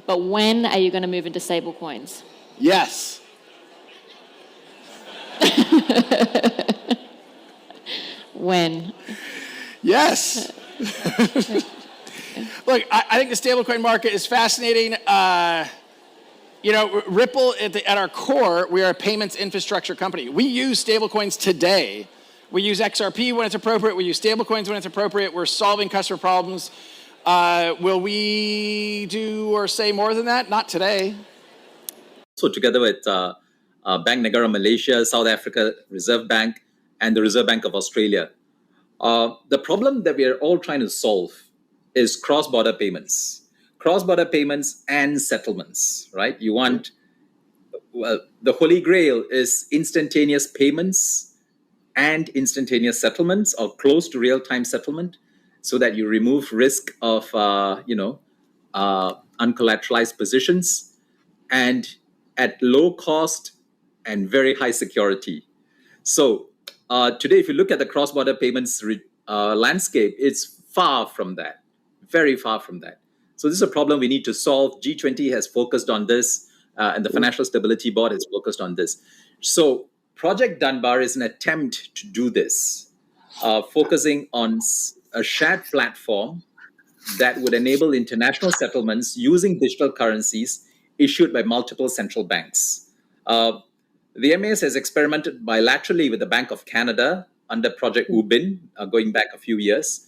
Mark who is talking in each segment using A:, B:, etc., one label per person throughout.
A: but when are you going to move into stablecoins?
B: Yes.
A: When?
B: Yes. Look, I think the stablecoin market is fascinating. Ripple, at our core, we are a payments infrastructure company. We use stablecoins today. We use XRP when it's appropriate. We use stablecoins when it's appropriate. We're solving customer problems. Will we do or say more than that? Not today.
C: So together with Bank Negara Malaysia, South Africa Reserve Bank, and the Reserve Bank of Australia, the problem that we are all trying to solve is cross-border payments. Cross-border payments and settlements, right? You want, well, the holy grail is instantaneous payments and instantaneous settlements or close to real-time settlement so that you remove risk of, uncollateralized positions and at low cost and very high security. So today, if you look at the cross-border payments landscape, it's far from that, very far from that. So this is a problem we need to solve. G20 has focused on this, and the Financial Stability Board has focused on this. So Project Dunbar is an attempt to do this, focusing on a shared platform that would enable international settlements using digital currencies issued by multiple central banks. The MAS has experimented bilaterally with the Bank of Canada under Project Ubin, going back a few years.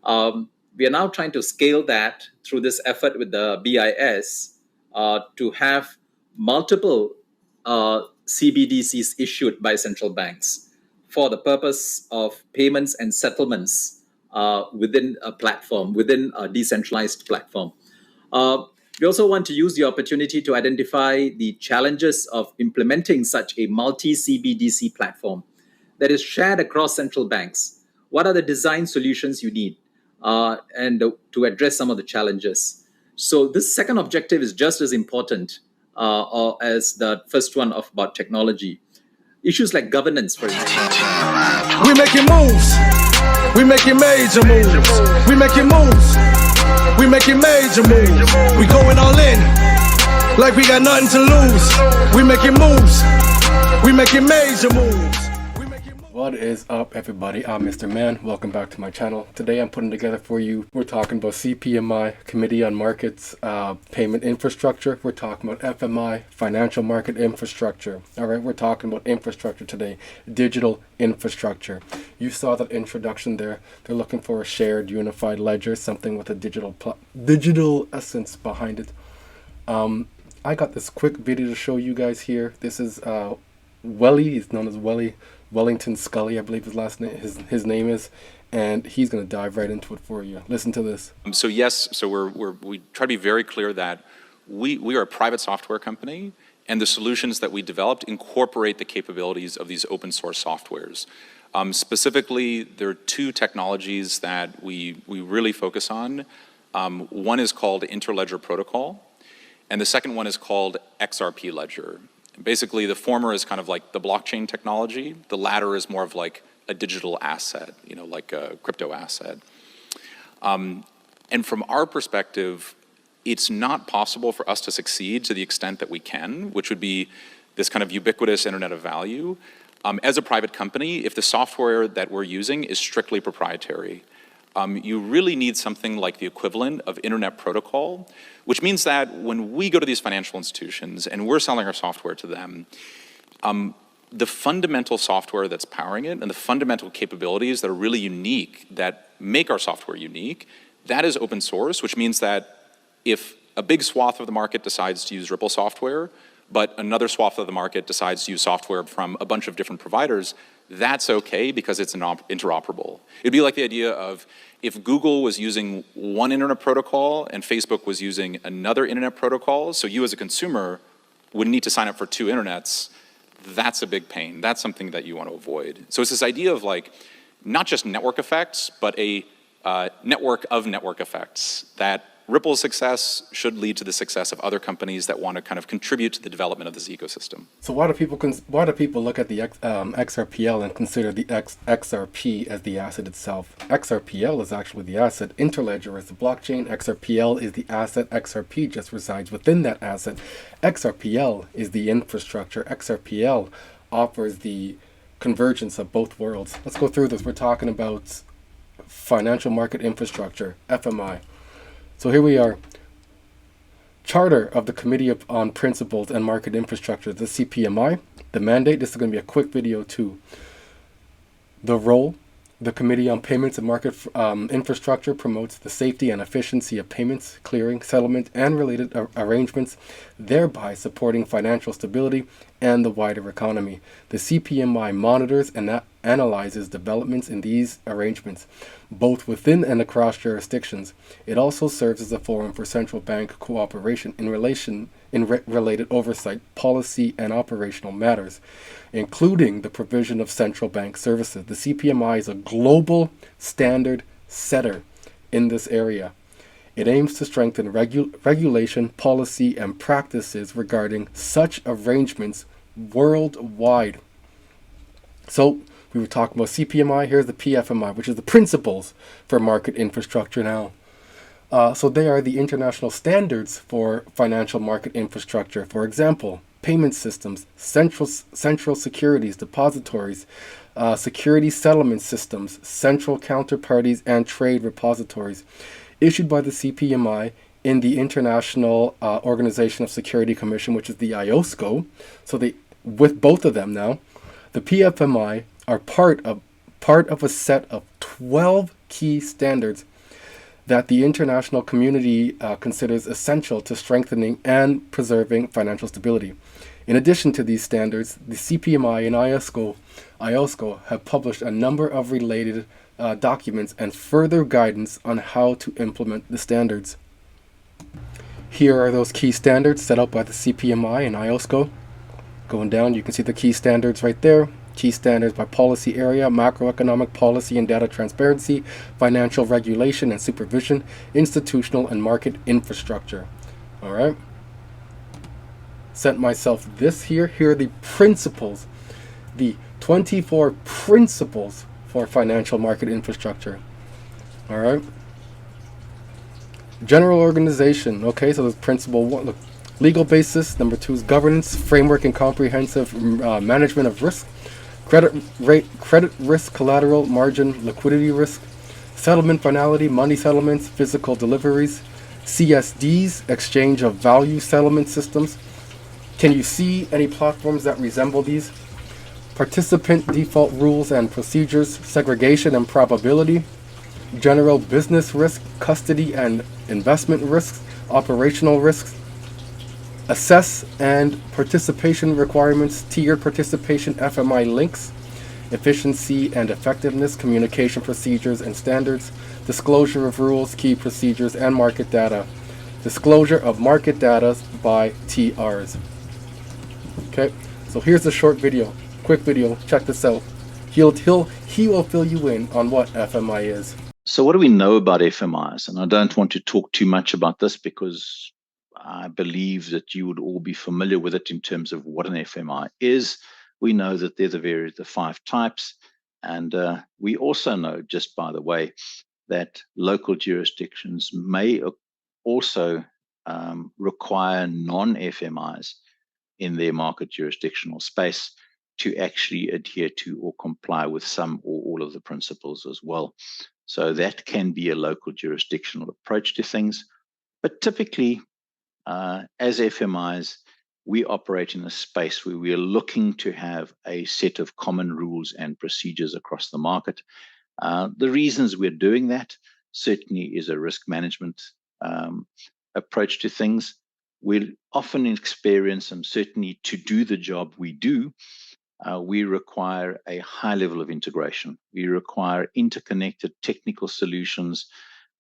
C: We are now trying to scale that through this effort with the BIS to have multiple CBDCs issued by central banks for the purpose of payments and settlements within a platform, within a decentralized platform. We also want to use the opportunity to identify the challenges of implementing such a multi-CBDC platform that is shared across central banks. What are the design solutions you need? And to address some of the challenges. So this second objective is just as important as the first one about technology. Issues like governance, for example.
D: We making moves. We making major moves. We making moves. We making major moves. We going all in like we got nothing to lose. We making moves. We making major moves.
E: What is up, everybody? I'm Mr. Man. Welcome back to my channel. Today I'm putting together for you, we're talking about CPMI, Committee on Markets, Payment Infrastructure. We're talking about FMI, Financial Market Infrastructure. All right, we're talking about infrastructure today, digital infrastructure. You saw that introduction there. They're looking for a shared, unified ledger, something with a digital essence behind it. I got this quick video to show you guys here. This is Welly. He's known as Wellington Scully, I believe his name is, and he's going to dive right into it for you. Listen to this.
F: So yes, so we try to be very clear that we are a private software company, and the solutions that we developed incorporate the capabilities of these open source softwares. Specifically, there are two technologies that we really focus on. One is called Interledger protocol, and the second one is called XRP ledger. Basically, the former is kind of like the blockchain technology. The latter is more of like a digital asset, like a crypto asset. And from our perspective, it's not possible for us to succeed to the extent that we can, which would be this kind of ubiquitous internet of value, as a private company, if the software that we're using is strictly proprietary. You really need something like the equivalent of internet protocol, which means that when we go to these financial institutions and we're selling our software to them, the fundamental software that's powering it and the fundamental capabilities that are really unique, that make our software unique, that is open source, which means that if a big swath of the market decides to use Ripple software, but another swath of the market decides to use software from a bunch of different providers, that's okay because it's interoperable. It'd be like the idea of if Google was using one internet protocol and Facebook was using another internet protocol, so you as a consumer would need to sign up for two internets, that's a big pain. That's something that you want to avoid. So it's this idea of like, not just network effects, but a network of network effects that Ripple's success should lead to the success of other companies that want to kind of contribute to the development of this ecosystem.
E: So why do people look at the XRPL and consider the XRP as the asset itself? XRPL is actually the asset. Interledger is the blockchain. XRPL is the asset. XRP just resides within that asset. XRPL is the infrastructure. XRPL offers the convergence of both worlds. Let's go through this. We're talking about financial market infrastructure, FMI. So here we are. Charter of the Committee on Principles and Market Infrastructure, the CPMI. The mandate, this is going to be a quick video too. The role, the Committee on Payments and Market Infrastructure promotes the safety and efficiency of payments, clearing, settlement, and related arrangements, thereby supporting financial stability and the wider economy. The CPMI monitors and analyzes developments in these arrangements, both within and across jurisdictions. It also serves as a forum for central bank cooperation in related oversight, policy, and operational matters, including the provision of central bank services. The CPMI is a global standard setter in this area. It aims to strengthen regulation, policy, and practices regarding such arrangements worldwide. So, we were talking about CPMI, here's the PFMI, which is the Principles for Market Infrastructure now. So they are the international standards for financial market infrastructure. For example, payment systems, central securities depositories, security settlement systems, central counterparties, and trade repositories. Issued by the CPMI in the International Organization of Security Commission, which is the IOSCO. So with both of them now, the PFMI are part of a set of 12 key standards that the international community considers essential to strengthening and preserving financial stability. In addition to these standards, the CPMI and IOSCO have published a number of related documents and further guidance on how to implement the standards. Here are those key standards set out by the CPMI and IOSCO. Going down, you can see the key standards right there. Key standards by policy area, macroeconomic policy and data transparency, financial regulation and supervision, institutional and market infrastructure. All right. Sent myself this here. Here are the principles, the 24 principles for financial market infrastructure. All right. General organization. Okay, so there's principle one. Look, legal basis. Number 2 is governance, framework, and comprehensive management of risk. Credit risk, collateral, margin, liquidity risk, settlement finality, money settlements, physical deliveries, CSDs, exchange of value settlement systems. Can you see any platforms that resemble these? Participant default rules and procedures, segregation and probability, general business risk, custody and investment risks, operational risks, assess and participation requirements, tiered participation, FMI links, efficiency and effectiveness, communication procedures and standards, disclosure of rules, key procedures, and market data. Disclosure of market data by TRs. Okay, so here's a short video, quick video, check this out. He will fill you in on what FMI is.
G: So what do we know about FMIs? And I don't want to talk too much about this because I believe that you would all be familiar with it in terms of what an FMI is. We know that they're the 5 types. And we also know, just by the way, that local jurisdictions may also require non-FMIs in their market jurisdictional space to actually adhere to or comply with some or all of the principles as well. So that can be a local jurisdictional approach to things. But typically, as FMIs, we operate in a space where we are looking to have a set of common rules and procedures across the market. The reasons we're doing that certainly is a risk management approach to things. We often experience, and certainly to do the job we do, we require a high level of integration. We require interconnected technical solutions,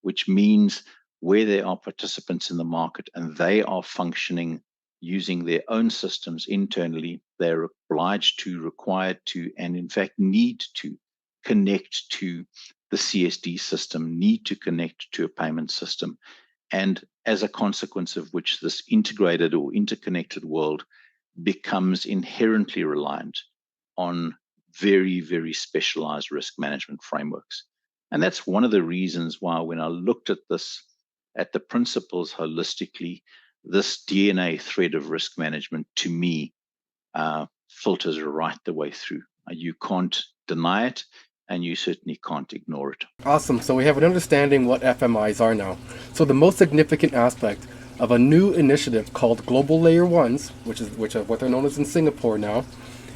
G: which means where there are participants in the market and they are functioning using their own systems internally, they're obliged to, required to, and in fact need to connect to the CSD system, need to connect to a payment system. And as a consequence of which, this integrated or interconnected world becomes inherently reliant on very, very specialized risk management frameworks. And that's one of the reasons why, when I looked at this, at the principles holistically, this DNA thread of risk management to me filters right the way through. You can't deny it, and you certainly can't ignore it.
E: Awesome. So we have an understanding what FMIs are now. So the most significant aspect of a new initiative called Global Layer 1s, which are what they're known as in Singapore now,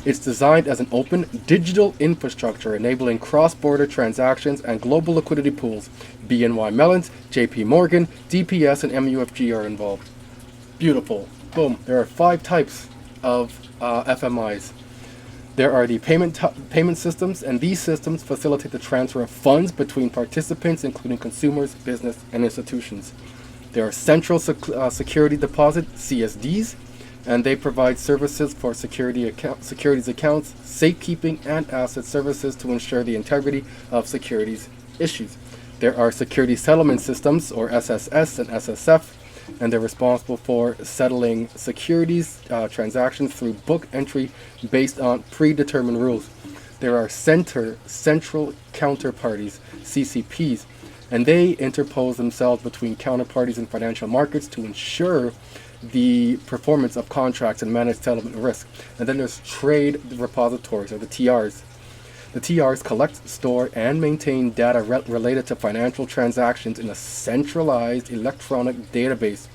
E: it's designed as an open digital infrastructure enabling cross-border transactions and global liquidity pools. BNY Mellon's, JP Morgan, DPS, and MUFG are involved. Beautiful. Boom. There are 5 types of FMIs. There are the payment systems, and these systems facilitate the transfer of funds between participants, including consumers, business, and institutions. There are central security deposit, CSDs, and they provide services for securities accounts, safekeeping, and asset services to ensure the integrity of securities issues. There are security settlement systems, or SSS and SSF, and they're responsible for settling securities transactions through book entry based on predetermined rules. There are central counterparties, CCPs, and they interpose themselves between counterparties and financial markets to ensure the performance of contracts and manage settlement risk. And then there's trade repositories, or the TRs. The TRs collect, store, and maintain data related to financial transactions in a centralized electronic database,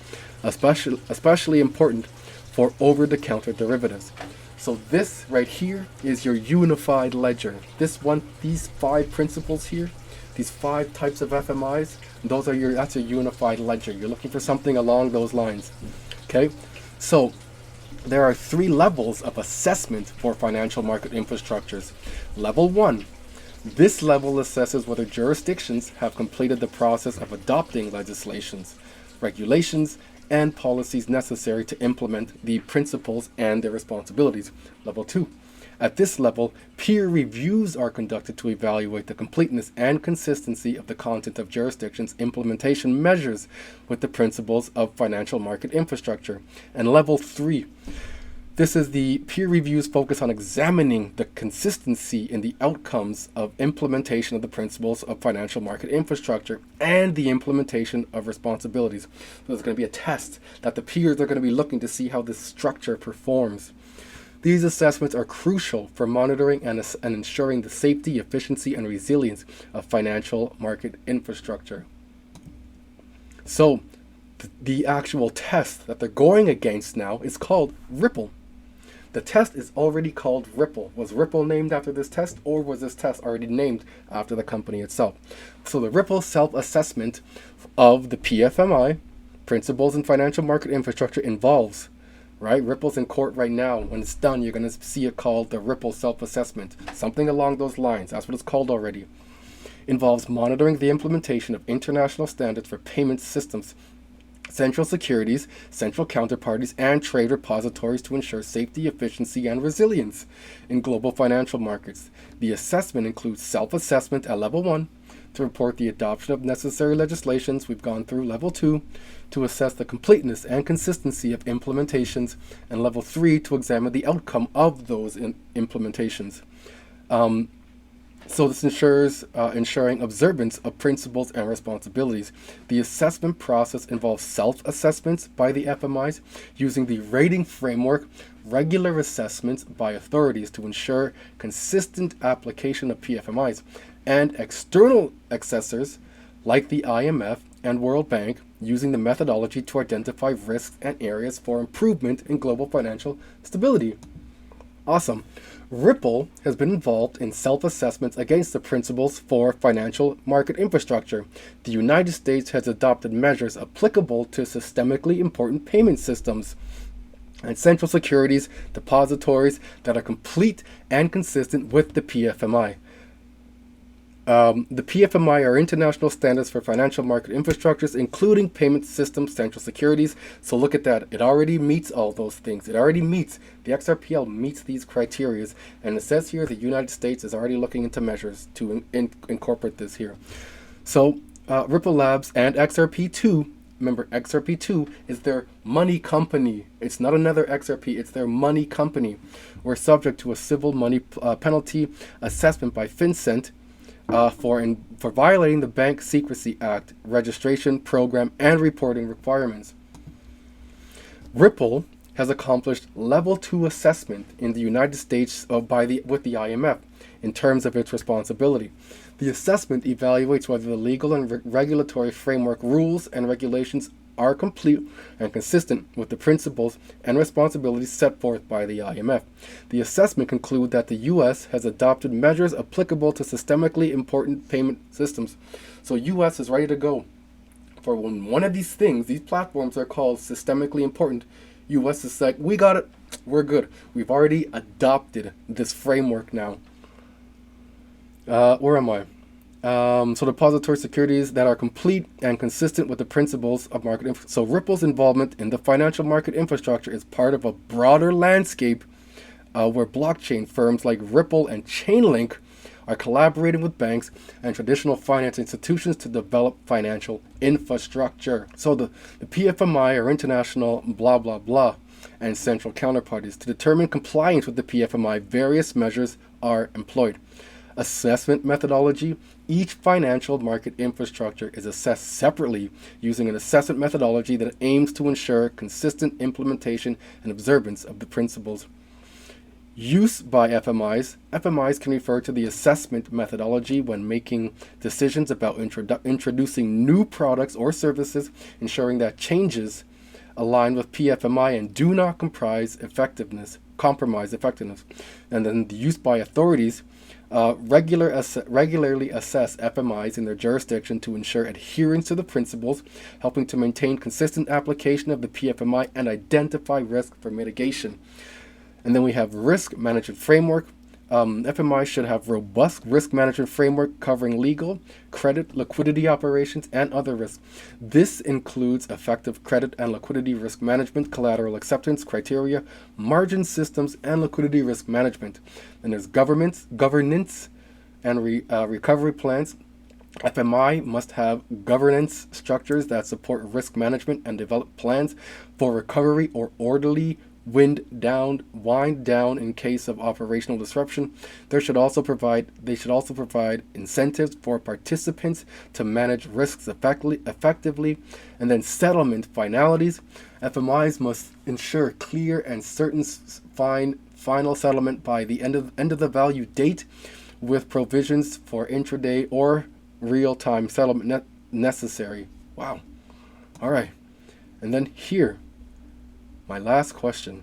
E: especially important for over-the-counter derivatives. So this right here is your unified ledger. These 5 principles here, these 5 types of FMIs, that's a unified ledger. You're looking for something along those lines. Okay, so there are 3 levels of assessment for financial market infrastructures. Level 1. This level assesses whether jurisdictions have completed the process of adopting legislations, regulations, and policies necessary to implement the principles and their responsibilities. Level 2. At this level, peer reviews are conducted to evaluate the completeness and consistency of the content of jurisdictions' implementation measures with the principles of financial market infrastructure. And level 3, this is the peer reviews focus on examining the consistency in the outcomes of implementation of the principles of financial market infrastructure and the implementation of responsibilities. So there's going to be a test that the peers are going to be looking to see how this structure performs. These assessments are crucial for monitoring and ensuring the safety, efficiency, and resilience of financial market infrastructure. So the actual test that they're going against now is called Ripple. The test is already called Ripple. Was Ripple named after this test, or was this test already named after the company itself? So the Ripple self-assessment of the PFMI, Principles in Financial Market Infrastructure, involves, right? Ripple's in court right now. When it's done, you're going to see it called the Ripple self-assessment. Something along those lines. That's what it's called already. Involves monitoring the implementation of international standards for payment systems, central securities, central counterparties, and trade repositories to ensure safety, efficiency, and resilience in global financial markets. The assessment includes self-assessment at level 1 to report the adoption of necessary legislations. We've gone through level 2 to assess the completeness and consistency of implementations, and level 3 to examine the outcome of those implementations. So this ensures ensuring observance of principles and responsibilities. The assessment process involves self-assessments by the FMIs using the rating framework, regular assessments by authorities to ensure consistent application of PFMIs, and external assessors like the IMF and World Bank using the methodology to identify risks and areas for improvement in global financial stability. Awesome. Ripple has been involved in self-assessments against the principles for financial market infrastructure. The United States has adopted measures applicable to systemically important payment systems and central securities depositories that are complete and consistent with the PFMI. The PFMI are international standards for financial market infrastructures, including payment systems, central securities. So look at that. It already meets all those things. The XRPL meets these criteria. And it says here the United States is already looking into measures to incorporate this here. So Ripple Labs and XRP2 Remember, XRP2 is their money company. It's not another XRP, it's their money company. We're subject to a civil money penalty assessment by FinCEN for violating the Bank Secrecy Act, registration, program, and reporting requirements. Ripple has accomplished level 2 assessment in the United States with the IMF in terms of its responsibility. The assessment evaluates whether the legal and regulatory framework rules and regulations are complete and consistent with the principles and responsibilities set forth by the IMF. The assessment concludes that the U.S. has adopted measures applicable to systemically important payment systems. So U.S. is ready to go. For when one of these things, these platforms are called systemically important, U.S. is like, we got it, we're good. We've already adopted this framework now. Where am I? So depository securities that are complete and consistent with the principles of market so Ripple's involvement in the financial market infrastructure is part of a broader landscape where blockchain firms like Ripple and Chainlink are collaborating with banks and traditional finance institutions to develop financial infrastructure. So the PFMI or international blah blah blah and central counterparties. To determine compliance with the PFMI, various measures are employed. Assessment methodology. Each financial market infrastructure is assessed separately using an assessment methodology that aims to ensure consistent implementation and observance of the principles. Use by FMIs. FMIs can refer to the assessment methodology when making decisions about introducing new products or services, ensuring that changes align with PFMI and do not compromise effectiveness. And then the use by authorities. Regularly assess FMIs in their jurisdiction to ensure adherence to the principles, helping to maintain consistent application of the PFMI and identify risk for mitigation. And then we have risk management framework. FMI should have robust risk management framework covering legal, credit, liquidity operations, and other risks. This includes effective credit and liquidity risk management, collateral acceptance criteria, margin systems, and liquidity risk management. And there's governance and recovery plans. FMI must have governance structures that support risk management and develop plans for recovery or orderly wind down in case of operational disruption. They should also provide incentives for participants to manage risks effectively. And then settlement finalities. FMIs must ensure clear and certain final settlement by the end of the value date, with provisions for intraday or real-time settlement necessary. Wow. All right. And then here, my last question.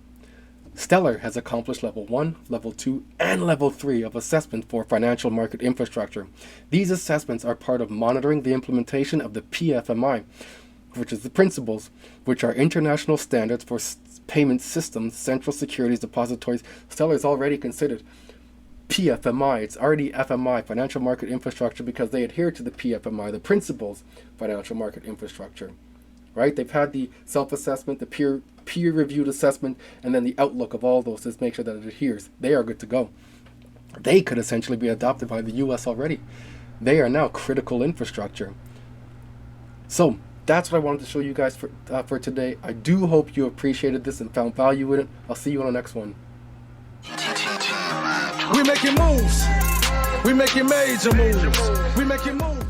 E: Stellar has accomplished level 1, level 2, and level 3 of assessment for financial market infrastructure. These assessments are part of monitoring the implementation of the PFMI, which is the principles, which are international standards for payment systems, central securities depositories. Stellar is already considered PFMI. It's already FMI, financial market infrastructure, because they adhere to the PFMI, the principles, financial market infrastructure. Right? They've had the self-assessment, the peer-reviewed assessment, and then the outlook of all those to make sure that it adheres. They are good to go. They could essentially be adopted by the U.S. already. They are now critical infrastructure. So that's what I wanted to show you guys for today. I do hope you appreciated this and found value in it. I'll see you on the next one.
D: We making moves. We making major moves. We making moves.